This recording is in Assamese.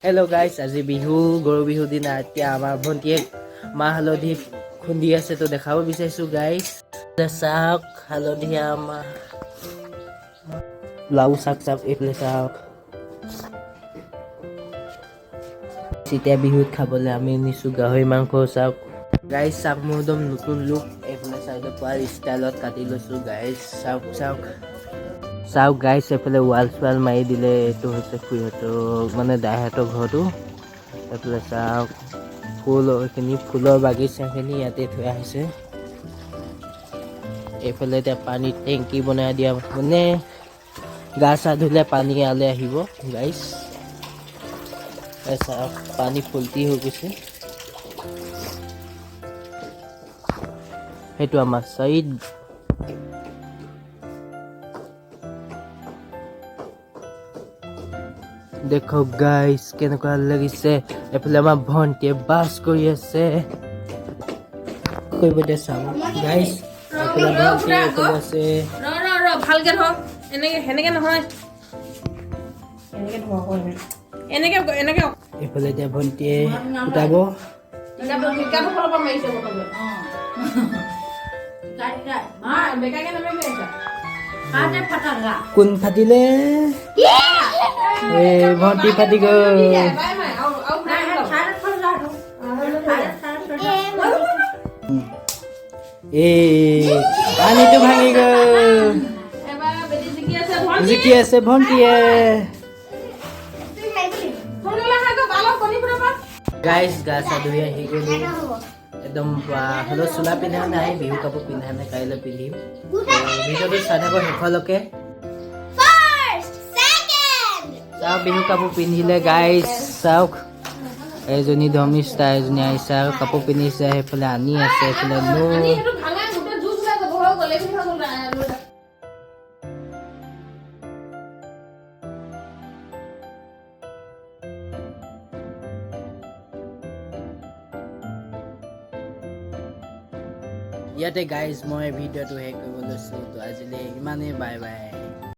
Hello guys, আজি বিহু গৰু বিহু দিন এতিয়া আমাৰ ভন্টিয়ে মাহ হালধি খুন্দি আছে তো দেখাব বিচাৰিছো গাইস চাওক হালধীয়া মাহ লাউ শাক চাওক এইফালে চাওক এতিয়া বিহুত খাবলৈ আমি নিছো গাহৰি মাংস চাওক গাইস চাওক মোৰ একদম নতুন লুক এইফালে চাইডৰ পৰা ষ্টাইলত কাটি লৈছো গাইস চাওক চাওক গাইস এফালে ৱাল মাৰি দিলে এইটো হৈছে খুইহঁতৰ মানে দাইহঁতৰ ঘৰটো এফালে চাওক ফুলৰ বাগিচাখিনি ইয়াতে থোৱা হৈছে এইফালে এতিয়া পানী টেংকি বনাই দিয়া মানে গা চা ধুলে পানী ইয়ালে আহিব গাইস চাওক পানী ফুলটি হৈ গৈছে সেইটো আমাৰ চাইড দেখো গাইস কেনেকুৱা লাগিছে এফালে আমাৰ ভন্টিয়ে বাস কৰি আছে কৰিব দে চাও গাইস এফালে ভন্টি এফালে আছে ৰ ভালকে ধৰ এনেকে নহয় এনেকে এফালে এতিয়া ভন্টিয়ে উঠাব টিকাটো ফলৰ পৰা মাৰিছে বটলটো বেকাকে নামাৰিবি কাটে ফাটালা কোন ফাটিলে ভন্টি ফাটি গ'ল পানীটো ভাঙি গ'ল জিকি আছে ভন্টিয়ে গাইস গা চা ধুই আহি গ'লো একদম হ'লেও চোলা পিন্ধা নাই বিহু কাপোৰ পিন্ধা নাই কাইলৈ পিন্ধিম ভিডিঅ'টো চাই থাকো শেষলৈকে চাওক বিহু কাপোৰ পিন্ধিলে গাইস চাওক এজনী ধৰ্মিষ্ঠা এজনী আহিছে আৰু কাপোৰ পিন্ধিছে সেইফালে আনি আছে এইফালে ইয়াতে গাইজ মই ভিডিঅ'টো শেষ কৰিব লৈছোঁ তো আজিলৈ ইমানেই বাই বাই